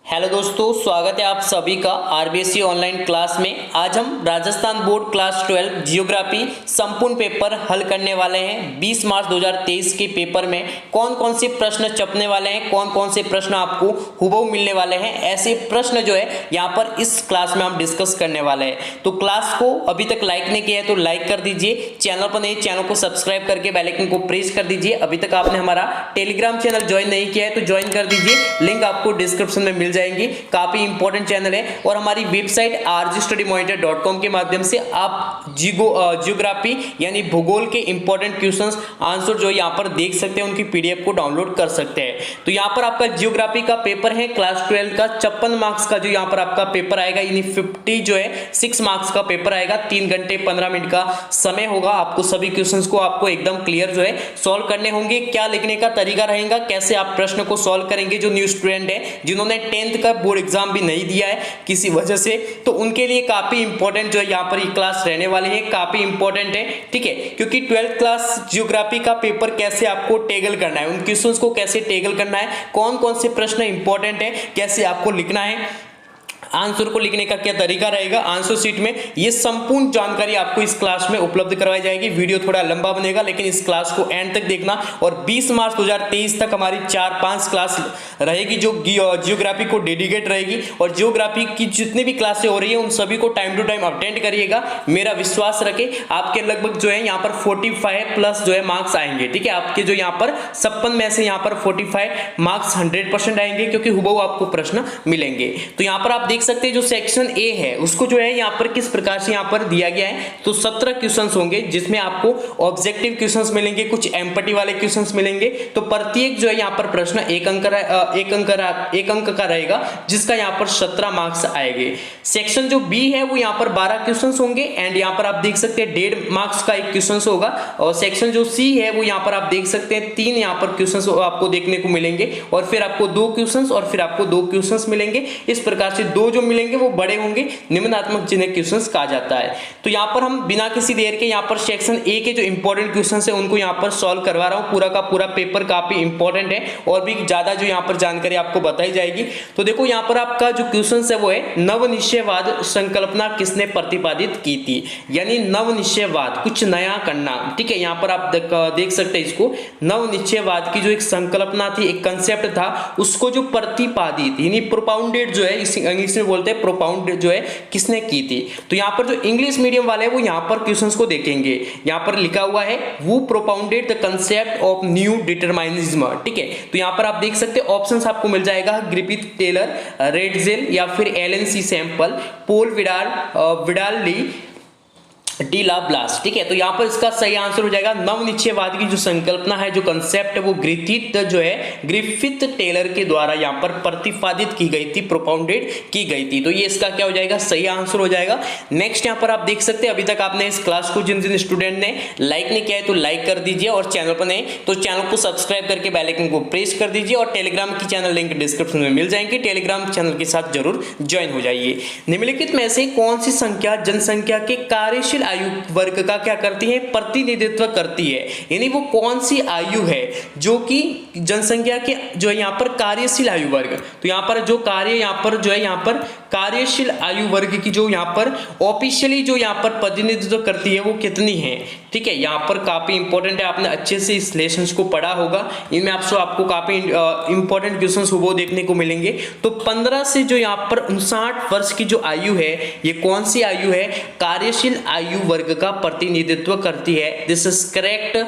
Hello दोस्तों, स्वागत है आप सभी का आरबीएससी ऑनलाइन क्लास में। आज हम राजस्थान बोर्ड क्लास 12 जियोग्राफी संपूर्ण पेपर हल करने वाले हैं। 20 मार्च 2023 के पेपर में कौन कौन से प्रश्न छपने वाले हैं, कौन कौन से प्रश्न आपको हुबहू मिलने वाले हैं, ऐसे प्रश्न जो है यहाँ पर इस क्लास में हम डिस्कस करने वाले हैं। तो क्लास को अभी तक लाइक नहीं किया है तो लाइक कर दीजिए, चैनल पर नहीं चैनल को सब्सक्राइब करके बेल आइकन को प्रेस कर दीजिए। अभी तक आपने हमारा टेलीग्राम चैनल ज्वाइन नहीं किया है तो ज्वाइन कर दीजिए, लिंक आपको डिस्क्रिप्शन में मिल जाएंगी। काफी इंपॉर्टेंट चैनल है और हमारी वेबसाइट rgstudymonitor.com के माध्यम से आप जियोग्राफी यानी भूगोल के इंपॉर्टेंट क्वेश्चंस आंसर जो यहाँ पर देख सकते हैं, उनकी पीडीएफ को डाउनलोड कर सकते हैं। तो यहाँ पर आपका जियोग्राफी का पेपर है क्लास 12 का 56 मार्क्स का जो यहाँ पर आपका पेपर आएगा, यानी 50 जो है 6 मार्क्स का पेपर आएगा। 3 घंटे 15 मिनट का समय होगा। आपको सभी क्वेश्चंस को आपको एकदम क्लियर जो है सॉल्व करने होंगे। क्या लिखने का तरीका रहेगा, कैसे आप प्रश्न को सॉल्व करेंगे, जो न्यू स्टूडेंट है जिन्होंने 10th का बोर्ड एग्जाम भी नहीं दिया है किसी वजह से, तो उनके लिए काफी इंपॉर्टेंट जो है यहाँ पर ये क्लास रहने वाली है, काफी इंपॉर्टेंट है। ठीक है, क्योंकि 12th क्लास जियोग्राफी का पेपर कैसे आपको टेगल करना है, उन क्वेश्चंस को कैसे टेगल करना है, कौन कौन से प्रश्न इंपॉर्टेंट है, कैसे आपको लिखना है, आंसर को लिखने का क्या तरीका रहेगा, आंसर शीट में ये संपूर्ण जानकारी आपको इस क्लास में उपलब्ध करवाई जाएगी। वीडियो थोड़ा लंबा बनेगा लेकिन इस क्लास को एंड तक देखना। और 20 मार्च 2023 तक हमारी 4-5 क्लास रहेगी जो जियोग्राफी को डेडिकेट रहेगी। और जियोग्राफी की जितनी भी क्लासें हो रही है उन सभी को टाइम टू टाइम अटेंड करिएगा। मेरा विश्वास रखे आपके लगभग जो है यहाँ पर 45 प्लस जो है मार्क्स आएंगे। ठीक है, आपके जो यहाँ पर 56 में से यहाँ पर 45 मार्क्स 100% आएंगे, क्योंकि हुबहू आपको प्रश्न मिलेंगे। तो यहाँ पर आप देख सकते हैं जो सेक्शन ए है उसको जो है यहाँ पर किस प्रकार से यहाँ पर दिया गया है। तो 17 क्वेश्चंस होंगे जिसमें आपको ऑब्जेक्टिव क्वेश्चंस मिलेंगे, कुछ एम्पैथी वाले क्वेश्चंस मिलेंगे। तो प्रत्येक जो है यहाँ पर प्रश्न एक अंक का रहेगा, जिसका यहाँ पर 17 मार्क्स आएंगे। सेक्शन जो बी है वो यहाँ पर 12 क्वेश्चंस होंगे एंड यहाँ पर आप देख सकते हैं 1.5 मार्क्स का एक क्वेश्चन होगा। और सेक्शन जो सी है वो यहाँ पर आप देख सकते हैं 3 यहाँ पर क्वेश्चंस आपको देखने को मिलेंगे, और फिर आपको 2 क्वेश्चंस और फिर आपको 2 क्वेश्चंस मिलेंगे। इस प्रकार से 2 जो मिलेंगे वो बड़े होंगे, निम्नात्मक जिन्हें क्वेश्चंस कहा जाता है। तो यहाँ पर हम बिना किसी देर के यहाँ पर सेक्शन ए के जो इंपॉर्टेंट क्वेश्चंस है उनको यहाँ पर सॉल्व करवा रहा हूँ। पूरा का पूरा पेपर काफी इंपॉर्टेंट है और भी ज्यादा जो यहाँ पर जानकारी आपको बताई जाएगी। तो देखो यहाँ पर आपका जो क्वेश्चंस है वो है नवनिश्चयवाद संकल्पना किसने प्रतिपादित की थी, यानी नवनिश्चयवाद कुछ नया करना। ठीक है, यहाँ पर आप देख सकते हैं इसको, नवनिश्चयवाद की जो एक संकल्पना थी, एक कंसेप्ट था, उसको जो प्रतिपादित यानी प्रोपाउंडेड जो है इंग्लिश में बोलते हैं प्रोपाउंड जो है किसने की थी। तो यहाँ पर जो इंग्लिश मीडियम वाले हैं वो यहाँ पर क्वेश्चंस को देखेंगे। यहाँ पर लिखा हुआ है वो propounded the concept of new determinism. ठीक है, तो यहाँ पर आप देख सकते हैं ऑप्शंस आपको मिल जाएगा, ग्रिफिथ टेलर, रेडजेल या फिर एलन सी सैंपल, पोल विडाल ली डी ला ब्लास्ट। ठीक है, तो यहाँ पर इसका सही आंसर हो जाएगा नवनिश्चयवाद की जो संकल्पना है, जो कंसेप्ट है वो ग्रिफिथ टेलर के द्वारा यहाँ पर प्रतिपादित की गई थी, प्रोपाउंडेड की गई थी। तो ये इसका क्या हो जाएगा, सही आंसर हो जाएगा। नेक्स्ट यहाँ पर आप देख सकते हैं अभी तक आपने इस क्लास को जिन स्टूडेंट ने लाइक नहीं किया है तो लाइक कर दीजिए, और चैनल पर नहीं तो चैनल को सब्सक्राइब करके बेल आइकन को प्रेस कर दीजिए, और टेलीग्राम की चैनल लिंक डिस्क्रिप्शन में मिल जाएंगे। टेलीग्राम चैनल के साथ जरूर ज्वाइन हो जाइए। निम्नलिखित में से कौन सी संख्या जनसंख्या के कार्यशील आयु वर्ग का क्या करती है, प्रतिनिधित्व करती है, यानी वो कौन सी आयु है जो कि जनसंख्या के जो है यहाँ पर कार्यशील आयु वर्ग। तो यहाँ पर जो कार्य यहाँ पर जो है यहाँ पर कार्यशील आयु वर्ग की जो यहाँ पर ऑफिशियली जो यहाँ पर प्रतिनिधित्व करती है वो कितनी है। ठीक है, यहाँ पर काफी इंपॉर्टेंट है, आपने अच्छे से इस लेसन्स को पढ़ा होगा, इनमें आपको काफी इंपॉर्टेंट क्वेश्चंस वो देखने को मिलेंगे। तो 15 से जो यहाँ पर 59 वर्ष की जो आयु है, ये कौन सी आयु है, कार्यशील आयु वर्ग का प्रतिनिधित्व करती है। This is correct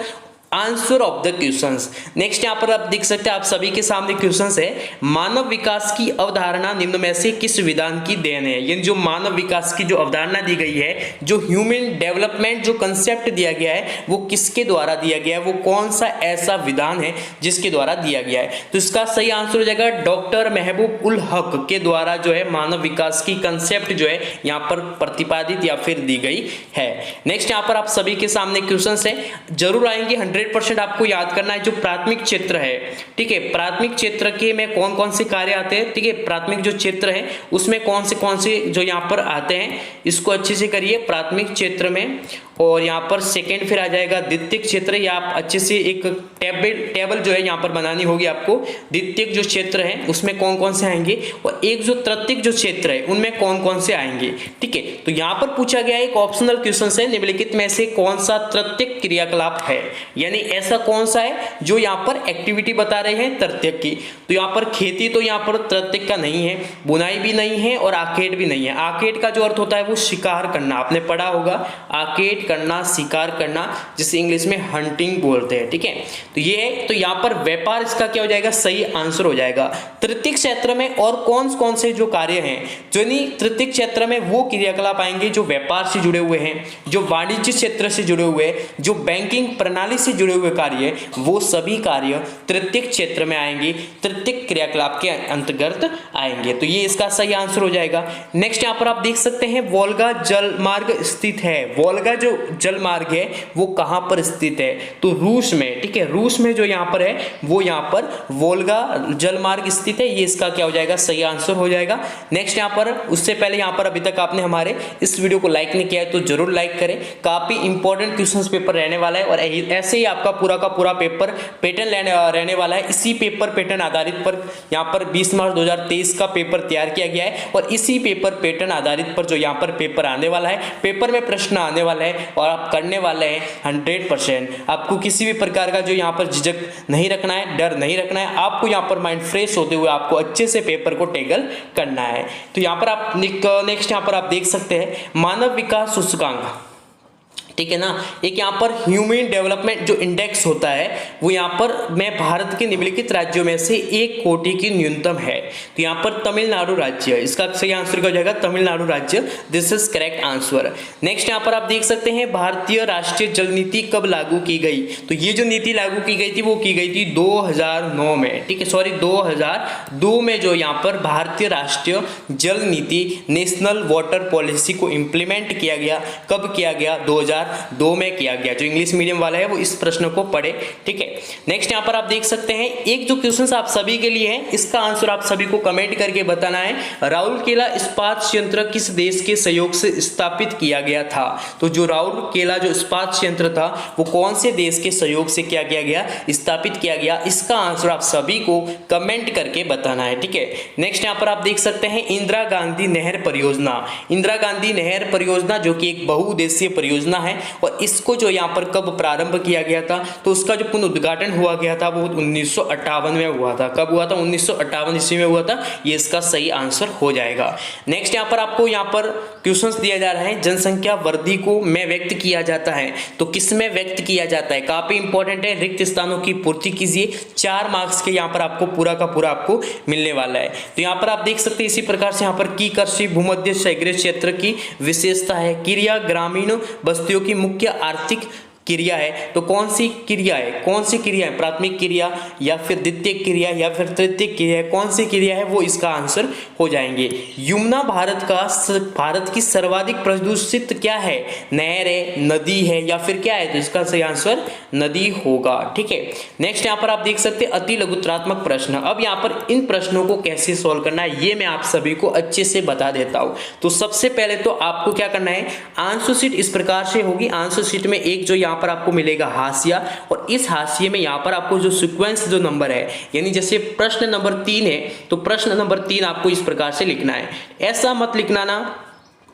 answer of the questions. Next यहाँ पर आप देख सकते हैं, आप सभी के सामने क्वेश्चंस है, मानव विकास की अवधारणा निम्न में से किस विधान की देन है। ये जो मानव विकास की जो अवधारणा दी गई है, जो ह्यूमन डेवलपमेंट जो कंसेप्ट दिया गया है वो किसके द्वारा दिया गया है, वो कौन सा ऐसा विधान है जिसके द्वारा दिया गया है। तो इसका सही आंसर हो जाएगा डॉक्टर महबूब उल हक के द्वारा जो है मानव विकास की कंसेप्ट जो है यहाँ पर प्रतिपादित या फिर दी गई है। नेक्स्ट यहाँ पर आप सभी के सामने क्वेश्चंस है, जरूर आएंगे 100% आपको याद करना है जो प्राथमिक क्षेत्र है, ठीक है, प्राथमिक क्षेत्र के में कौन कौन से कार्य आते हैं, ठीक है, प्राथमिक जो क्षेत्र है उसमें कौन से जो यहाँ पर आते हैं, इसको अच्छे से करिए प्राथमिक क्षेत्र में। और यहाँ पर सेकंड फिर आ जाएगा द्वितीयक क्षेत्र, या आप अच्छे से एक टेबल जो है यहाँ पर बनानी होगी आपको। द्वितीयक जो क्षेत्र है उसमें कौन कौन से आएंगे, और एक जो तृतीयक जो क्षेत्र है उनमें कौन कौन से आएंगे, ठीक है। तो यहाँ पर पूछा गया एक ऑप्शनल क्वेश्चन है, निम्नलिखित में से कौन सा तृतीयक क्रियाकलाप है, यानी ऐसा कौन सा है जो यहाँ पर एक्टिविटी बता रहे हैं तृतीयक की। तो यहाँ पर खेती तो यहाँ पर तृतीयक का नहीं है, बुनाई भी नहीं है और आकेट भी नहीं है। आकेट का जो अर्थ होता है वो शिकार करना, आपने पढ़ा होगा, आकेट करना, शिकार करना, जिसे इंग्लिश में हंटिंग बोलते हैं, ठीक है। तो ये है, तो यहाँ पर व्यापार इसका क्या हो जाएगा, सही आंसर हो जाएगा। तृतीयक क्षेत्र में और कौन कौन से जो कार्य हैं, जो नहीं तृतीयक क्षेत्र में वो क्रियाकलाप आएंगे जो व्यापार से जुड़े हुए हैं, जो वाणिज्य क्षेत्र से जुड़े हुए, जो बैंकिंग प्रणाली से जुड़े हुए कार्य, वो सभी कार्य तृतीयक क्षेत्र में आएंगे, तृतीयक क्रियाकलाप के अंतर्गत आएंगे। तो ये इसका सही आंसर हो जाएगा। नेक्स्ट यहाँ पर आप देख सकते हैं वोल्गा जल मार्ग स्थित है। वोल्गा जो जल मार्ग है वो कहां पर स्थित है, तो रूस में, ठीक है, रूस में जो यहां पर है वो यहां पर वोल्गा जल मार्ग स्थित है। ये इसका क्या हो जाएगा, सही आंसर हो जाएगा। नेक्स्ट यहां पर, उससे पहले यहां पर अभी तक आपने हमारे इस वीडियो को लाइक नहीं किया है तो जरूर लाइक करें, काफी इंपॉर्टेंट क्वेश्चंस पेपर रहने वाला है और ऐसे ही आपका पूरा का पूरा पेपर पैटर्न रहने वाला है। इसी पेपर पैटर्न आधारित पर यहां पर 20 मार्च 2023 का पेपर तैयार किया गया है और इसी पेपर पैटर्न आधारित पर जो यहां पर पेपर आने वाला है, पेपर में प्रश्न आने वाला है और आप करने वाले हैं 100%। आपको किसी भी प्रकार का जो यहाँ पर झिझक नहीं रखना है, डर नहीं रखना है, आपको यहाँ पर माइंड फ्रेश होते हुए आपको अच्छे से पेपर को टैकल करना है। तो यहाँ पर आप नेक्स्ट यहाँ पर आप देख सकते हैं मानव विकास सूचकांक, ठीक है ना। एक यहाँ पर ह्यूमन डेवलपमेंट जो इंडेक्स होता है वो यहाँ पर मैं भारत के निम्नलिखित राज्यों में से 1 कोटि की न्यूनतम है, तो यहाँ पर तमिलनाडु राज्य, इसका सही आंसर क्या हो जाएगा, तमिलनाडु राज्य, this is correct answer. Next यहाँ पर आप देख सकते हैं भारतीय राष्ट्रीय जल नीति कब लागू की गई, तो ये जो नीति लागू की गई थी वो की गई थी 2009 में, ठीक है, सॉरी 2002 में जो यहाँ पर भारतीय राष्ट्रीय जल नीति नेशनल वाटर पॉलिसी को इंप्लीमेंट किया गया। कब किया गया, 2002 में किया गया। जो इंग्लिश मीडियम वाला है वो इस प्रश्न को पढ़े, ठीक है। नेक्स्ट यहाँ पर आप देख सकते हैं एक जो क्वेश्चन आप सभी के लिए है, इसका आंसर आप सभी को कमेंट करके बताना है। राउरकेला इस्पात संयंत्र किस देश के सहयोग से स्थापित किया गया था, तो जो राउरकेला जो इस्पात संयंत्र था वो कौन से देश के सहयोग से क्या किया गया, स्थापित किया गया, इसका आंसर आप सभी को कमेंट करके बताना है, ठीक है। नेक्स्ट यहाँ पर आप देख सकते हैं इंदिरा गांधी नहर परियोजना। इंदिरा गांधी नहर परियोजना जो कि एक बहुउद्देशीय परियोजना है और इसको जो यहाँ पर कब प्रारंभ किया गया था, तो उसका जो पुनरुद्घाटन हुआ गया था वो 1958 में हुआ था। कब हुआ था, 1958 ईस्वी में हुआ था। ये इसका सही आंसर हो जाएगा। नेक्स्ट यहाँ पर आपको यहाँ पर क्वेश्चंस दिया जा रहा है, जनसंख्या वृद्धि को में व्यक्त किया जाता है, तो किस में व्यक्त किया जाता है, काफी इंपॉर्टेंट है। रिक्त स्थानों की पूर्ति कीजिए, 4 मार्क्स के यहाँ पर आपको पूरा का पूरा आपको मिलने वाला है। तो यहाँ पर आप देख सकते हैं इसी प्रकार से यहाँ पर की कृषि भूमध्य सागरीय क्षेत्र की विशेषता है। क्रिया ग्रामीण बस्तियों की मुख्य आर्थिक क्रिया है, तो कौन सी क्रिया है, कौन सी क्रिया है, प्राथमिक क्रिया या फिर द्वितीयक क्रिया या फिर तृतीयक क्रिया है, कौन सी क्रिया है, वो इसका आंसर हो जाएंगे। यमुना भारत की सर्वाधिक प्रदूषित क्या है, नहर है, नदी है या फिर क्या है, तो इसका सही आंसर नदी होगा, ठीक है। नेक्स्ट यहाँ पर आप देख सकते हैं अति लघुत्रात्मक प्रश्न। अब यहाँ पर इन प्रश्नों को कैसे सॉल्व करना है ये मैं आप सभी को अच्छे से बता देता हूँ। तो सबसे पहले तो आपको क्या करना है, आंसर शीट इस प्रकार से होगी। आंसर शीट में एक जो यहाँ पर आपको मिलेगा हाशिया, और इस हाशिए में यहाँ पर आपको जो सीक्वेंस जो नंबर है, यानी जैसे प्रश्न नंबर 3 है तो प्रश्न नंबर 3 आपको इस प्रकार से लिखना है। ऐसा मत लिखना ना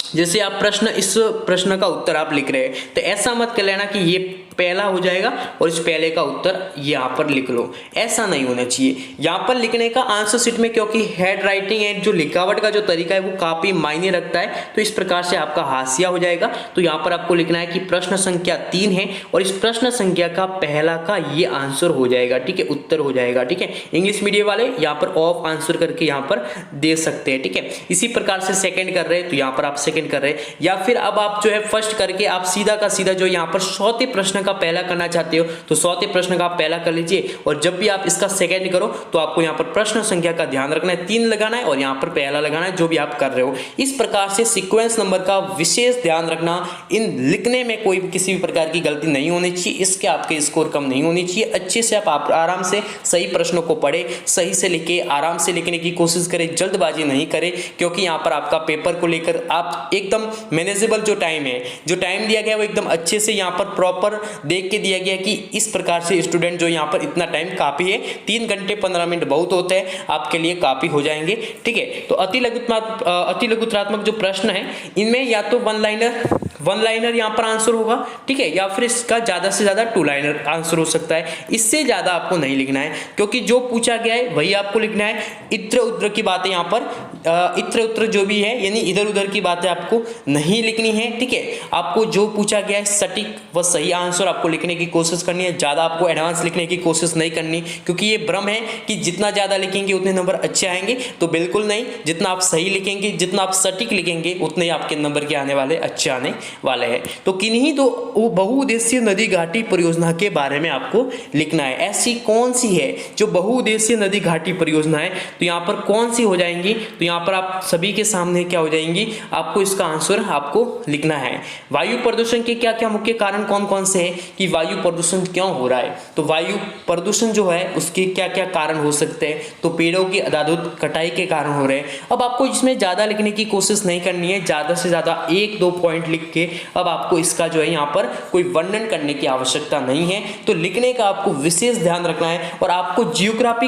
जैसे आप इस प्रश्न का उत्तर आप लिख रहे हैं तो ऐसा मत कर लेना कि ये पहला हो जाएगा और इस पहले का उत्तर यहाँ पर लिख लो, ऐसा नहीं होना चाहिए। यहाँ पर लिखने का आंसर शीट में, क्योंकि हेड राइटिंग है, जो लिखावट का जो तरीका है वो काफी मायने रखता है, तो इस प्रकार से आपका हाशिया हो जाएगा। तो यहाँ पर आपको लिखना है कि प्रश्न संख्या 3 है और इस प्रश्न संख्या का पहला का ये आंसर हो जाएगा, ठीक है, उत्तर हो जाएगा, ठीक है। इंग्लिश मीडियम वाले यहाँ पर ऑफ आंसर करके यहाँ पर दे सकते हैं, ठीक है। इसी प्रकार से सेकेंड कर रहे हैं तो यहाँ पर आप सेकंड कर रहे हैं, या फिर अब आप जो है फर्स्ट करके आप सीधा का सीधा जो यहाँ पर 100वें प्रश्न का पहला करना चाहते हो तो 100वें प्रश्न का आप पहला कर लीजिए, और जब भी आप इसका सेकंड करो तो आपको यहाँ पर प्रश्न संख्या का ध्यान रखना है, 3 लगाना है और यहाँ पर पहला लगाना है जो भी आप कर रहे हो। इस प्रकार से सीक्वेंस नंबर का विशेष ध्यान रखना, इन लिखने में कोई किसी भी प्रकार की गलती नहीं होनी चाहिए, इसके आपके स्कोर कम नहीं होनी चाहिए। अच्छे से आप आराम से सही प्रश्नों को पढ़े, सही से लिखे, आराम से लिखने की कोशिश करें, जल्दबाजी नहीं करें, क्योंकि यहाँ पर आपका पेपर को लेकर आप एकदम मैनेजेबल जो टाइम है, जो टाइम दिया गया है वो एकदम अच्छे से यहाँ पर प्रॉपर देख के दिया गया कि इस प्रकार से स्टूडेंट जो यहाँ पर इतना टाइम काफी है, 3 घंटे 15 मिनट बहुत होते हैं, आपके लिए काफी हो जाएंगे। ठीक है, तो अति लघुत्रात्मक जो प्रश्न है इनमें या तो वन लाइनर यहाँ पर आंसर होगा, ठीक है, या फिर इसका ज्यादा से ज्यादा 2 लाइनर आंसर हो सकता है। इससे ज्यादा आपको नहीं लिखना है, क्योंकि जो पूछा गया है वही आपको लिखना है। इत्र उत्र की बातें यहाँ पर इत्र उत्र जो भी है यानी इधर उधर की बातें आपको नहीं लिखनी है। ठीक है, आपको जो पूछा गया है सटीक व सही आंसर आपको लिखने की कोशिश करनी है, ज्यादा आपको एडवांस लिखने की कोशिश नहीं करनी, क्योंकि ये भ्रम है कि जितना ज्यादा लिखेंगे उतने नंबर अच्छे आएंगे, तो बिल्कुल नहीं। जितना आप सही लिखेंगे, जितना आप सटीक लिखेंगे, उतने ही आपके नंबर के आने वाले अच्छे आने वाले हैं। तो किन्हीं दो बहुउद्देशीय नदी घाटी परियोजना के बारे में आपको लिखना है। ऐसी कौन सी है जो बहुउद्देशीय नदी घाटी परियोजना है, तो यहाँ पर कौन सी हो जाएंगी, तो यहाँ पर आप सभी के सामने क्या हो जाएंगी, आपको इसका आंसर आपको लिखना है। वायु प्रदूषण के क्या क्या मुख्य कारण कौन कौन से हैं कि वायु प्रदूषण क्यों हो रहा है, तो वायु प्रदूषण जो है उसके क्या क्या कारण हो सकते हैं, तो पेड़ों की अंधाधुंध कटाई के कारण हो रहे हैं। अब आपको इसमें ज्यादा लिखने की कोशिश नहीं करनी है, ज्यादा से ज्यादा 1-2 पॉइंट लिख के अब आपको इसका जो है यहाँ पर कोई वर्णन करने की आवश्यकता नहीं है। तो लिखने का आपको विशेष ध्यान रखना है। और आपको जियोग्राफी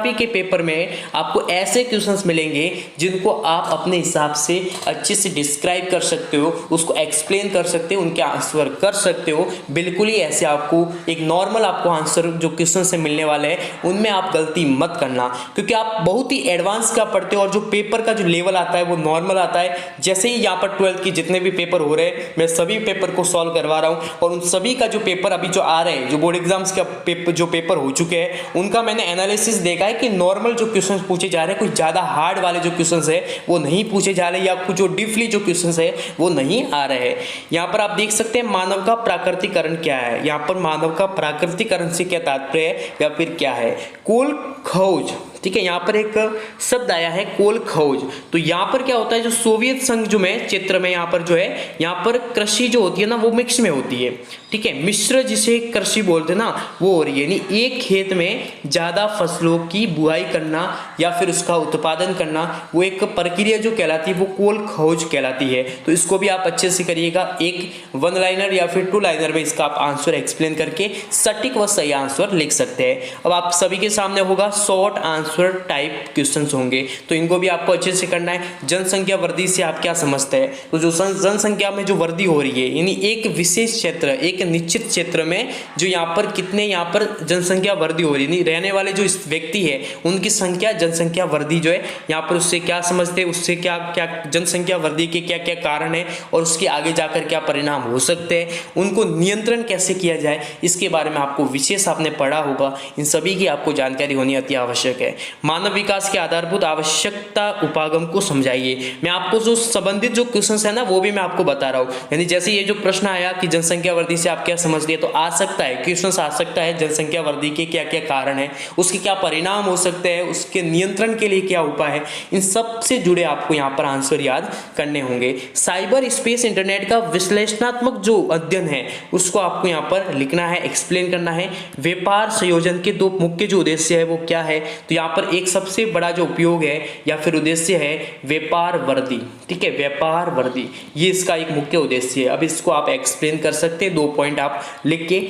के पेपर में आपको ऐसे क्वेश्चंस मिलेंगे जिनको आप अपने हिसाब से अच्छे से डिस्क्राइब कर सकते हो, उसको एक्सप्लेन कर सकते हो, उनके आंसर कर सकते हो। बिल्कुल ही ऐसे आपको एक नॉर्मल आपको आंसर जो क्वेश्चन से मिलने वाले हैं उनमें आप गलती मत करना, क्योंकि आप बहुत ही एडवांस का पढ़ते हो और जो पेपर का जो लेवल आता है वो नॉर्मल आता है। जैसे ही यहाँ पर 12th की जितने भी पेपर हो रहे हैं मैं सभी पेपर को सॉल्व करवा रहा हूँ, और उन सभी का जो पेपर अभी जो आ रहे हैं, जो बोर्ड एग्जाम्स का जो पेपर हो चुके हैं, उनका मैंने एनालिसिस देखा है कि नॉर्मल जो क्वेश्चंस पूछे जा रहे हैं, कुछ ज्यादा हार्ड वाले जो क्वेश्चंस है वो नहीं पूछे जा रहे, या कुछ जो डीपली जो क्वेश्चंस है वो नहीं आ रहे हैं। यहाँ पर आप देख सकते हैं मानव का प्राकृतिकरण क्या है, यहाँ पर मानव का प्राकृतिकरण से क्या तात्पर्य है या फिर क्या है, कोल खोज। ठीक है, यहाँ पर एक शब्द आया है कोल खोज। तो यहाँ पर क्या होता है, जो सोवियत संघ जो में क्षेत्र में यहाँ पर जो है, यहाँ पर कृषि जो होती है ना वो मिक्स में होती है। ठीक है, मिश्र जिसे कृषि बोलते हैं ना वो हो रही है, यानी एक खेत में ज्यादा फसलों की बुआई करना या फिर उसका उत्पादन करना, वो एक प्रक्रिया जो कहलाती है वो कोल खोज कहलाती है। तो इसको भी आप अच्छे से करिएगा, एक 1 लाइनर या फिर 2 लाइनर में इसका आप आंसर एक्सप्लेन करके सटीक व सही आंसर लिख सकते हैं। अब आप सभी के सामने होगा शॉर्ट आंसर टाइप क्वेश्चंस होंगे, तो इनको भी आपको अच्छे से करना है। जनसंख्या वृद्धि से आप क्या समझते हैं, तो जो जनसंख्या में जो वृद्धि हो रही है, यानी एक विशेष क्षेत्र, एक निश्चित क्षेत्र में जो यहाँ पर कितने यहाँ पर जनसंख्या वृद्धि हो रही है, रहने वाले जो इस व्यक्ति है उनकी संख्या, जनसंख्या वृद्धि जो है यहाँ पर उससे क्या समझते हैं, उससे क्या क्या जनसंख्या वृद्धि के क्या क्या कारण है और उसके आगे जाकर क्या परिणाम हो सकते हैं, उनको नियंत्रण कैसे किया जाए, इसके बारे में आपको विशेष आपने पढ़ा होगा। इन सभी की आपको जानकारी होनी अति आवश्यक है। मानव विकास के आधारभूत आवश्यकता उपागम को समझाइए। मैं आपको जो संबंधित जो क्वेश्चंस है ना वो भी मैं आपको बता रहा हूँ, यानी जैसे ये जो प्रश्न आया कि जनसंख्या वृद्धि से आप क्या समझते हैं, तो आ सकता है क्वेश्चन आ सकता है जनसंख्या वृद्धि के क्या क्या कारण है, उसके क्या परिणाम हो सकते हैं, उसके नियंत्रण के लिए क्या उपाय है, इन सब से जुड़े आपको यहाँ पर आंसर याद करने होंगे। साइबर स्पेस इंटरनेट का विश्लेषणात्मक जो अध्ययन है उसको आपको यहाँ पर लिखना है, एक्सप्लेन करना है। व्यापार संयोजन के 2 मुख्य जो उद्देश्य है वो क्या है, तो यहाँ पर एक सबसे बड़ा जो उपयोग है या फिर उद्देश्य है व्यापार वृद्धि। ठीक है, व्यापार वृद्धि ये इसका एक मुख्य उद्देश्य है। अब इसको आप एक्सप्लेन कर सकते हैं, 2 पॉइंट आप लिख के।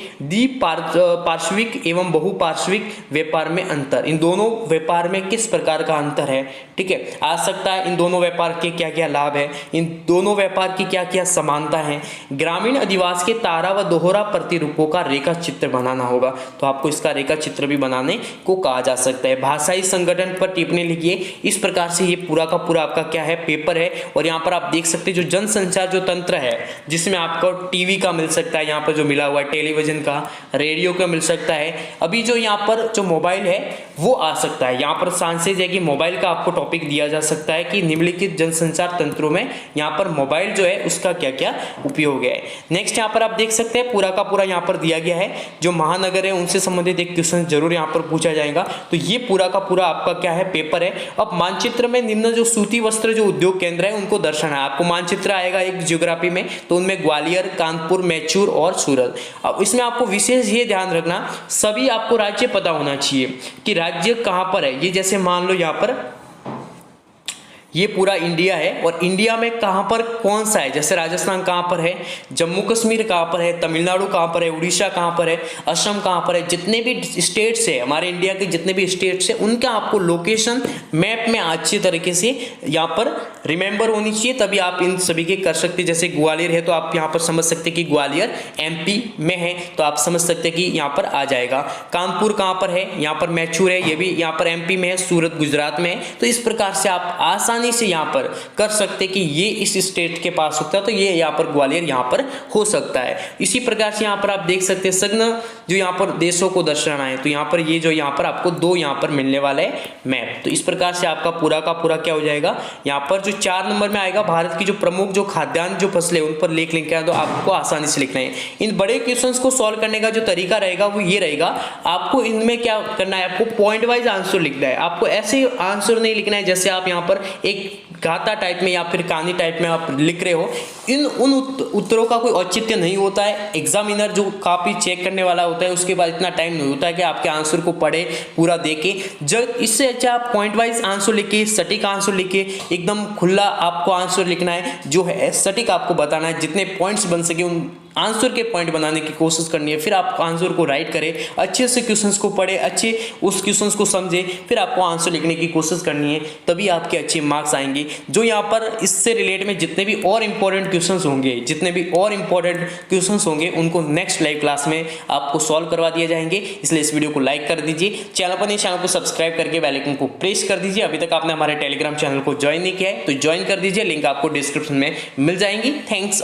पार्श्विक एवं बहुपार्श्विक व्यापार में अंतर, इन दोनों व्यापार में किस प्रकार का अंतर है। ठीक है, आ सकता है इन दोनों व्यापार के क्या क्या लाभ है, इन दोनों व्यापार की क्या क्या समानता है। ग्रामीण अधिवास के तारा व दोहरा प्रतिरूपों का रेखा चित्र बनाना होगा, तो आपको इसका रेखा चित्र भी बनाने को कहा जा सकता है। भाषा भाषाई संगठन पर टिप्पणी लिखिए। इस प्रकार से ये पूरा का पूरा आपका क्या है पेपर है। और यहाँ पर आप देख सकते हैं जो जनसंचार जो तंत्र है जिसमें आपको टीवी का मिल सकता है, यहाँ पर जो मिला हुआ है टेलीविजन का, रेडियो का मिल सकता है। अभी जो यहाँ पर जो मोबाइल है वो आ सकता है। यहाँ पर सांसेज है कि मोबाइल का आपको टॉपिक दिया जा सकता है कि निम्नलिखित जनसंचार तंत्रों में यहाँ पर मोबाइल जो है उसका क्या क्या उपयोग है। नेक्स्ट यहाँ पर आप देख सकते हैं पूरा का पूरा यहाँ पर दिया गया है जो महानगर है उनसे संबंधित एक क्वेश्चन जरूर यहाँ पर पूछा जाएगा। तो ये पूरा का पूरा आपका क्या है पेपर है। अब मानचित्र में निम्न जो सूती वस्त्र जो उद्योग केंद्र है उनको दर्शाना है। आपको मानचित्र आएगा एक ज्योग्राफी में, तो उनमें ग्वालियर, कानपुर, मैसूर और सूरत। अब इसमें आपको विशेष ये ध्यान रखना सभी आपको राज्य पता होना चाहिए कि राज्य कहां पर है। ये जैसे मान लो यहाँ पर ये पूरा इंडिया है और इंडिया में कहां पर कौन सा है, जैसे राजस्थान कहां पर है, जम्मू कश्मीर कहां पर है, तमिलनाडु कहां पर है, उड़ीसा कहां पर है, असम कहां पर है। जितने भी स्टेट्स है हमारे इंडिया के जितने भी स्टेट्स है उनका आपको लोकेशन मैप में अच्छी तरीके से यहाँ पर रिमेंबर होनी चाहिए, तभी आप इन सभी के कर सकते हैं। जैसे ग्वालियर है तो आप यहाँ पर समझ सकते हैं कि ग्वालियर एमपी में है, तो आप समझ सकते हैं कि यहाँ पर आ जाएगा। कानपुर कहां पर है, यहाँ पर मैसूर है, ये भी यहाँ पर एमपी में है, सूरत गुजरात में है। तो इस प्रकार से आप आसानी से यहाँ पर कर सकते कि ये इस स्टेट के पास होता है तो ये यहाँ पर ग्वालियर यहाँ पर हो सकता है। इसी प्रकार से यहाँ पर आप देख सकते हैं सघन जो यहाँ पर देशों को दर्शाना है, तो यहाँ पर ये जो यहाँ पर आपको दो यहाँ पर मिलने वाला है मैप। तो इस प्रकार से आपका पूरा का पूरा क्या हो जाएगा, यहाँ पर जो 4 नंबर में आएगा भारत की जो प्रमुख जो खाद्यान्न जो फसलें उन पर लेख लिखा है, तो आपको आसानी से लिखना है। इन बड़े क्वेश्चंस को सॉल्व करने का जो तरीका रहेगा वो ये रहेगा, आपको इनमें क्या करना है, आपको पॉइंट वाइज आंसर लिखना है। आपको ऐसे आंसर नहीं लिखना है जैसे आप यहाँ पर एक गाथा टाइप में या फिर कहानी टाइप में आप लिख रहे हो। उन उत्तरों का कोई औचित्य नहीं होता है। एग्जामिनर जो कॉपी चेक करने वाला होता है उसके बाद इतना टाइम नहीं होता है कि आपके आंसर को पढ़े पूरा देखे। जब इससे अच्छा आप पॉइंट वाइज आंसर लिखिए, सटीक आंसर लिखिए, एकदम खुला आपको आंसर लिखना है, जो है सटीक आपको बताना है। जितने पॉइंट्स बन सके उन आंसर के पॉइंट बनाने की कोशिश करनी है। फिर आप आंसर को राइट करें, अच्छे से क्वेश्चंस को पढ़े, अच्छे उस क्वेश्चंस को समझे, फिर आपको आंसर लिखने की कोशिश करनी है, तभी आपके अच्छे मार्क्स आएंगे। जो यहाँ पर इससे रिलेटेड में जितने भी और इंपॉर्टेंट क्वेश्चंस होंगे उनको नेक्स्ट लाइव क्लास में आपको सॉल्व करवा दिए जाएंगे। इसलिए इस वीडियो को लाइक कर दीजिए, चैनल पर नहीं चैनल को सब्सक्राइब करके बेल आइकन को प्रेस कर दीजिए। अभी तक आपने हमारे टेलीग्राम चैनल को ज्वाइन नहीं किया है तो ज्वाइन कर दीजिए, लिंक आपको डिस्क्रिप्शन में मिल जाएंगी। थैंक्स।